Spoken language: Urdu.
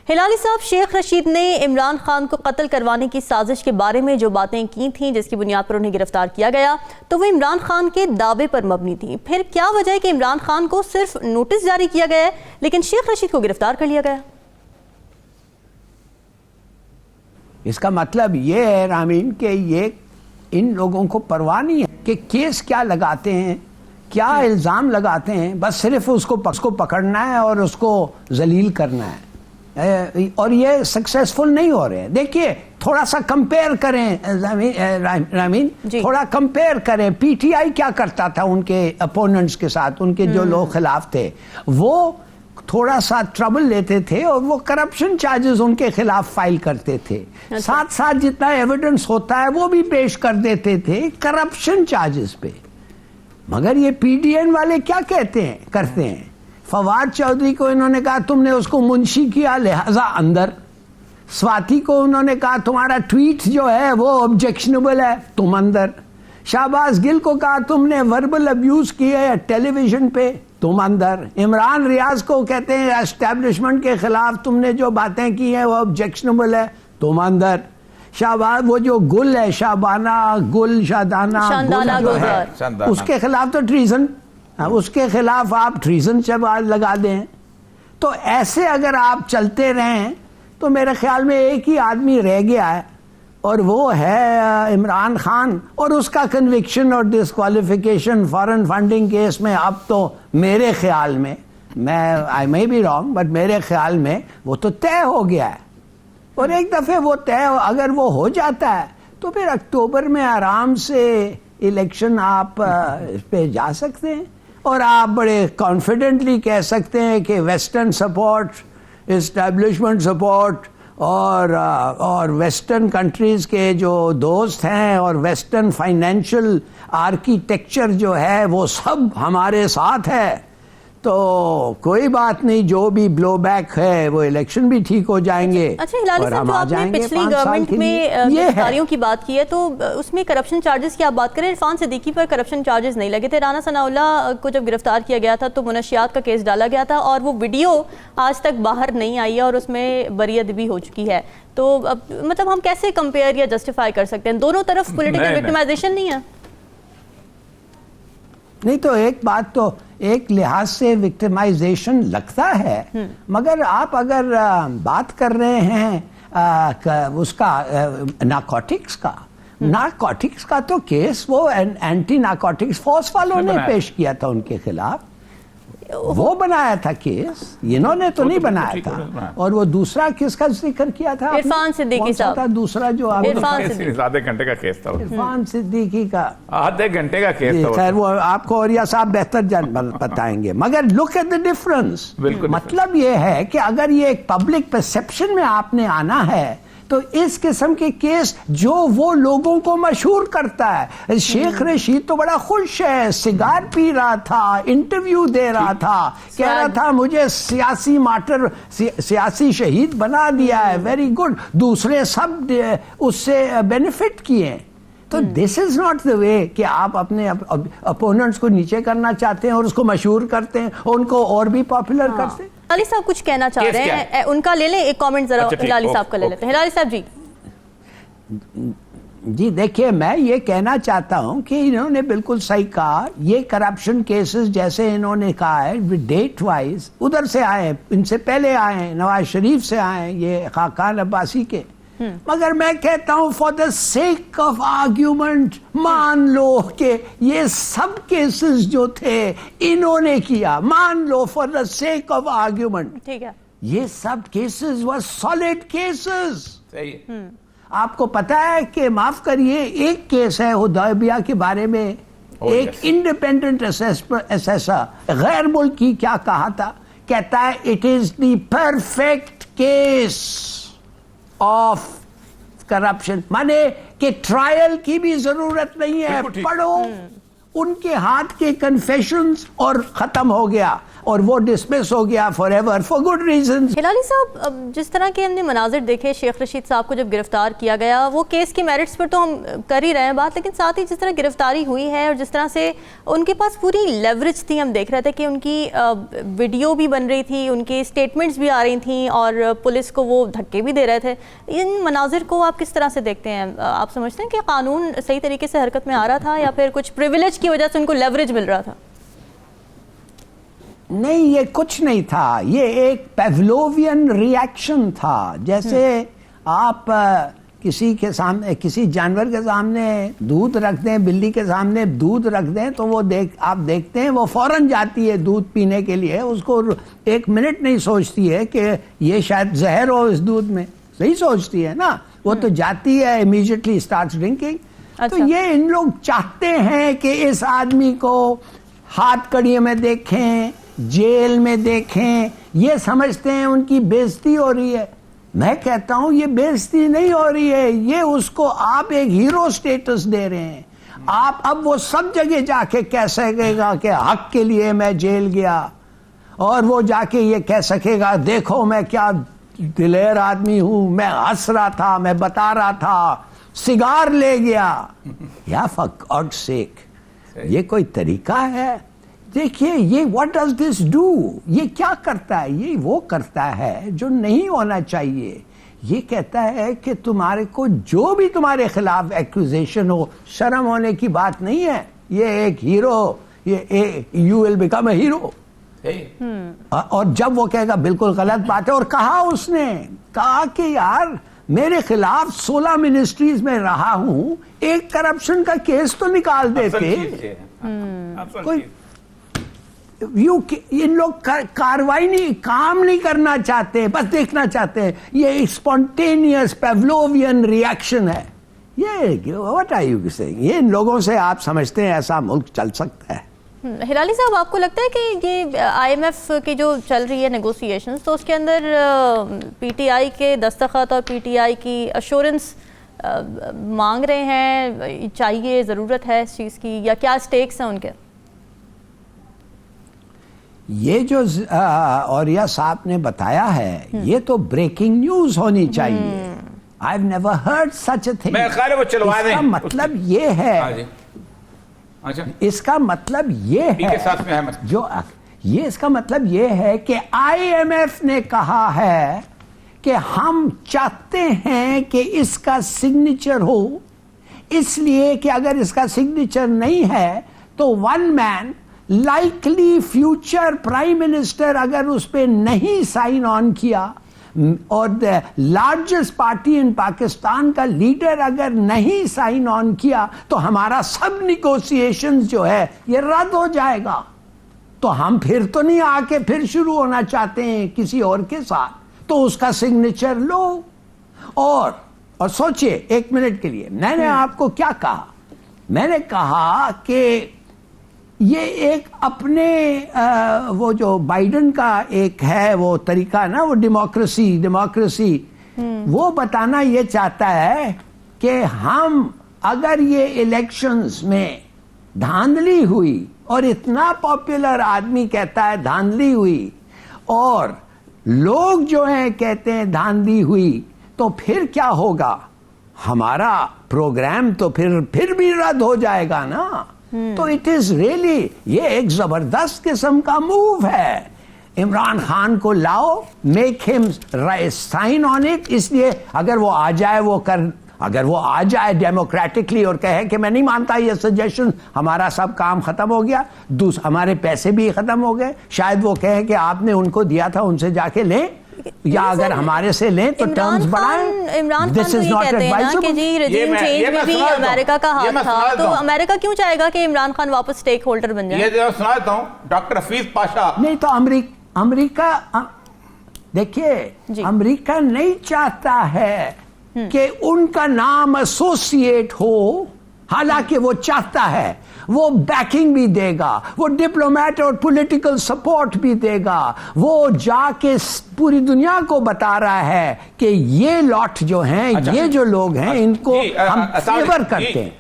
ہلالی صاحب، شیخ رشید نے عمران خان کو قتل کروانے کی سازش کے بارے میں جو باتیں کی تھیں جس کی بنیاد پر انہیں گرفتار کیا گیا تو وہ عمران خان کے دعوے پر مبنی تھیں. پھر کیا وجہ ہے کہ عمران خان کو صرف نوٹس جاری کیا گیا ہے لیکن شیخ رشید کو گرفتار کر لیا گیا؟ اس کا مطلب یہ ہے رامین کہ یہ ان لوگوں کو پرواہ نہیں ہے کہ کیس کیا لگاتے ہیں، کیا الزام لگاتے ہیں، بس صرف اس کو پکڑنا ہے اور اس کو ذلیل کرنا ہے، اور یہ سکسیسفل نہیں ہو رہے ہیں. دیکھیے تھوڑا سا کمپیئر کریں رامین، تھوڑا کمپیئر کریں پی ٹی آئی کیا کرتا تھا ان کے اپوننٹس کے ساتھ، ان کے جو لوگ خلاف تھے وہ تھوڑا سا ٹربل لیتے تھے اور وہ کرپشن چارجز ان کے خلاف فائل کرتے تھے، ساتھ ساتھ جتنا ایویڈنس ہوتا ہے وہ بھی پیش کر دیتے تھے کرپشن چارجز پہ. مگر یہ پی ڈی این والے کیا کرتے ہیں؟ فواد چودھری کو انہوں نے کہا تم نے اس کو منشی کیا لہذا اندر، سواتی کو انہوں نے کہا تمہارا ٹویٹ جو ہے وہ آبجیکشنبل ہے تم اندر، شہباز گل کو کہا تم نے وربل ابیوز کیا ہے ٹیلی ویژن پہ تم اندر، عمران ریاض کو کہتے ہیں اسٹیبلشمنٹ کے خلاف تم نے جو باتیں کی ہیں وہ آبجیکشنبل ہے تم اندر، شہباز وہ جو گل ہے شادانہ اس کے خلاف تو ٹریزن، اس کے خلاف آپ ٹریزن لگا دیں. تو ایسے اگر آپ چلتے رہیں تو میرے خیال میں ایک ہی آدمی رہ گیا ہے اور وہ ہے عمران خان، اور اس کا کنوکشن اور ڈسکوالیفیکیشن فارن فنڈنگ کیس میں اب تو میرے خیال میں، آئی مے بی رانگ بٹ میرے خیال میں وہ تو طے ہو گیا ہے. اور ایک دفعہ وہ طے اگر وہ ہو جاتا ہے تو پھر اکتوبر میں آرام سے الیکشن آپ پہ جا سکتے ہیں اور آپ بڑے کانفیڈنٹلی کہہ سکتے ہیں کہ ویسٹرن سپورٹ، اسٹیبلشمنٹ سپورٹ اور ویسٹرن کنٹریز کے جو دوست ہیں اور ویسٹرن فائنینشل آرکیٹیکچر جو ہے وہ سب ہمارے ساتھ ہے. تو کوئی بات نہیں، جو بھی بلو بیک ہے وہ الیکشن بھی ٹھیک ہو جائیں گے. اچھا ہلالی صاحب، جو آپ نے پچھلی گورنمنٹ میں گرفتاریوں کی بات کی ہے تو اس میں کرپشن چارجز کی آپ بات کریں، عرفان صدیقی پر کرپشن چارجز نہیں لگے تھے. رانا ثناءاللہ کو جب گرفتار کیا گیا تھا تو منشیات کا کیس ڈالا گیا تھا اور وہ ویڈیو آج تک باہر نہیں آئی ہے اور اس میں بریت بھی ہو چکی ہے. تو مطلب ہم کیسے کمپیئر یا جسٹیفائی کر سکتے ہیں؟ دونوں طرف پولیٹیکل وکٹمائزیشن نہیں ہے؟ نہیں تو ایک بات تو ایک لحاظ سے وکٹمائزیشن لگتا ہے، مگر آپ اگر بات کر رہے ہیں اس کا نارکوٹکس کا تو کیس وہ اینٹی نارکوٹکس فورس والوں نے پیش کیا تھا ان کے خلاف، وہ بنایا تھا کیس، انہوں نے تو نہیں بنایا تھا. اور وہ دوسرا کس کا ذکر کیا تھا؟ عرفان صدیقی صاحب. دوسرا جو آدھے گھنٹے کا کیس تھا، عرفان صدیقی کا آدھے گھنٹے کا کیس تھا. خیر وہ آپ کو اوریا صاحب بہتر بتائیں گے. مگر لک ایٹ دی ڈفرنس، مطلب یہ ہے کہ اگر یہ ایک پبلک پرسپشن میں آپ نے آنا ہے تو اس قسم کے کیس جو وہ لوگوں کو مشہور کرتا ہے. شیخ رشید تو بڑا خوش ہے، سگار پی رہا تھا، انٹرویو دے رہا تھا، کہہ رہا تھا مجھے سیاسی شہید بنا دیا ہے، ویری گڈ، دوسرے سب اس سے بینیفٹ کیے. تو دس از ناٹ دا وے کہ آپ اپنے اپوننٹس کو نیچے کرنا چاہتے ہیں اور اس کو مشہور کرتے ہیں اور ان کو اور بھی پاپولر کرتے ہیں. ہلالی صاحب کچھ کہنا چاہ رہے ہیں، ان کا لے لیں ایک کامنٹ ذرا. ہلالی صاحب کا لے لیتے ہیں. ہلالی صاحب جی دیکھیے میں یہ کہنا چاہتا ہوں کہ انہوں نے بالکل صحیح کہا، یہ کرپشن کیسز جیسے انہوں نے کہا ہے ڈیٹ وائز ادھر سے آئے، ان سے پہلے آئے، نواز شریف سے آئے، یہ خاقان عباسی کے. مگر میں کہتا ہوں for the sake of argument مان لو کہ یہ سب کیسز جو تھے انہوں نے کیا، مان لو for the sake of argument یہ سب کیسز ور سالڈ کیسز. آپ کو پتا ہے کہ معاف کریے ایک کیس ہے حدیبیہ کے بارے میں، ایک انڈیپینڈنٹ اسیسر غیر ملکی کیا کہا تھا، کہتا ہے it is the perfect case of corruption, مانے کہ ٹرائل کی بھی ضرورت نہیں ہے، پڑھو ان کے ہاتھ کے کنفیشنز اور ختم ہو گیا. اور وہ ڈسمس ہو گیا for ever for good reasons. Hilali صاحب، جس طرح کے ہم نے مناظر دیکھے شیخ رشید صاحب کو جب گرفتار کیا گیا، وہ کیس کے میرٹس پر تو ہم کر ہی رہے ہیں بات، لیکن ساتھ ہی جس طرح گرفتاری ہوئی ہے اور جس طرح سے ان کے پاس پوری لیوریج تھی، ہم دیکھ رہے تھے کہ ان کی ویڈیو بھی بن رہی تھی، ان کی اسٹیٹمنٹس بھی آ رہی تھیں اور پولیس کو وہ دھکے بھی دے رہے تھے. ان مناظر کو آپ کس طرح سے دیکھتے ہیں؟ آپ سمجھتے ہیں کہ قانون صحیح طریقے سے حرکت میں آ رہا تھا یا پھر کچھ پریویلیج کی وجہ سے ان کو لیوریج مل رہا تھا؟ نہیں، یہ کچھ نہیں تھا، یہ ایک پیولووین ری ایکشن تھا. جیسے آپ کسی کے سامنے، کسی جانور کے سامنے دودھ رکھ دیں، بلی کے سامنے دودھ رکھ دیں تو وہ آپ دیکھتے ہیں وہ فوراً جاتی ہے دودھ پینے کے لیے، اس کو ایک منٹ نہیں سوچتی ہے کہ یہ شاید زہر ہو اس دودھ میں، صحیح سوچتی ہے نا، وہ تو جاتی ہے امیڈیٹلی اسٹارٹس ڈرنکنگ. تو یہ ان لوگ چاہتے ہیں کہ اس آدمی کو ہاتھ کڑی میں دیکھیں، جیل میں دیکھیں، یہ سمجھتے ہیں ان کی بےزتی ہو رہی ہے. میں کہتا ہوں یہ بےزتی نہیں ہو رہی ہے، یہ اس کو آپ ایک ہیرو سٹیٹس دے رہے ہیں. آپ اب وہ سب جگہ جا کے کہہ سکے گا کہ حق کے لیے میں جیل گیا، اور وہ جا کے یہ کہہ سکے گا دیکھو میں کیا دلیر آدمی ہوں، میں ہنس رہا تھا، میں بتا رہا تھا، سگار لے گیا. یا فار گاڈ سیک، یہ کوئی طریقہ ہے؟ دیکھیے یہ واٹ ڈز دس ڈو، یہ کیا کرتا ہے؟ یہ وہ کرتا ہے جو نہیں ہونا چاہیے. یہ کہتا ہے کہ تمہارے کو جو بھی تمہارے خلاف ایکوزیشن ہو، شرم ہونے کی بات نہیں ہے. یہ ایک ہیرو، یہ you will become a hero. اور جب وہ کہے گا بالکل غلط بات ہے، اور کہا اس نے کہا کہ یار میرے خلاف 16 منسٹریز میں رہا ہوں، ایک کرپشن کا کیس تو نکال دیتے. کوئی ان لوگ کاروائی نہیں، کام نہیں کرنا چاہتے، بس دیکھنا چاہتے ہیں. یہ اسپونٹینیس پیولووین ری ایکشن ہے. یہ واٹ آر یو سیئنگ؟ یہ ان لوگوں سے آپ سمجھتے ہیں ایسا ملک چل سکتا ہے؟ ہلالی صاحب، آپ کو لگتا ہے کہ یہ آئی ایم ایف کی جو چل رہی ہے نیگوسیشنز، تو اس کے اندر پی ٹی آئی کے دستخط اور پی ٹی آئی کی ایشورنس مانگ رہے ہیں، چاہیے، ضرورت ہے اس چیز کی، یا کیا سٹیکس ہیں ان کے؟ یہ جو اوریہ صاحب نے بتایا ہے یہ تو بریکنگ نیوز ہونی چاہیے. I've never heard such a thing. میں خیال ہے وہ چلوا دیں. اس کا مطلب یہ ہے، اس کا مطلب یہ ہے جو یہ اس کا مطلب یہ ہے کہ آئی ایم ایف نے کہا ہے کہ ہم چاہتے ہیں کہ اس کا سگنیچر ہو، اس لیے کہ اگر اس کا سگنیچر نہیں ہے تو ون مین لائکلی فیوچر پرائم منسٹر اگر اس پہ نہیں سائن آن کیا، اور لارجسٹ پارٹی ان پاکستان کا لیڈر اگر نہیں سائن آن کیا تو ہمارا سب نیگوسیشنز جو ہے یہ رد ہو جائے گا. تو ہم پھر تو نہیں آ کے پھر شروع ہونا چاہتے ہیں کسی اور کے ساتھ، تو اس کا سگنیچر لو. اور سوچئے ایک منٹ کے لیے، میں نے آپ کو کیا کہا؟ میں نے کہا کہ یہ ایک اپنے وہ جو بائیڈن کا ایک ہے وہ طریقہ نا، وہ ڈیموکریسی وہ بتانا یہ چاہتا ہے کہ ہم اگر یہ الیکشنز میں دھاندلی ہوئی، اور اتنا پاپولر آدمی کہتا ہے دھاندلی ہوئی، اور لوگ جو ہیں کہتے ہیں دھاندلی ہوئی، تو پھر کیا ہوگا؟ ہمارا پروگرام تو پھر بھی رد ہو جائے گا نا. تو اٹ از ریئلی یہ ایک زبردست قسم کا موو ہے. عمران خان کو لاؤ، میک ہم سائن آن اٹ. اس لیے اگر وہ آ جائے ڈیموکریٹکلی اور کہے کہ میں نہیں مانتا یہ سجیشن، ہمارا سب کام ختم ہو گیا، ہمارے پیسے بھی ختم ہو گئے، شاید وہ کہیں کہ آپ نے ان کو دیا تھا ان سے جا کے لیں، یا اگر ہمارے سے لیں تو ٹرمز بڑھائیں. عمران خان تو یہ کہتے ہیں نا کہ جی رجیم چینج میں بھی امریکہ کا ہاتھ تھا، تو امریکہ کیوں چاہے گا کہ عمران خان واپس سٹیک ہولڈر بن جائے؟ یہ سنا دیتا ہوں ڈاکٹر حفیظ پاشا. نہیں تو امریکہ دیکھیے امریکہ نہیں چاہتا ہے کہ ان کا نام ایسوسیٹ ہو، حالانکہ وہ چاہتا ہے، وہ بیکنگ بھی دے گا، وہ ڈپلومیٹ اور پولیٹیکل سپورٹ بھی دے گا، وہ جا کے پوری دنیا کو بتا رہا ہے کہ یہ لاٹ جو ہیں، یہ جو لوگ ہیں، ان کو ہم فیور کرتے ہیں.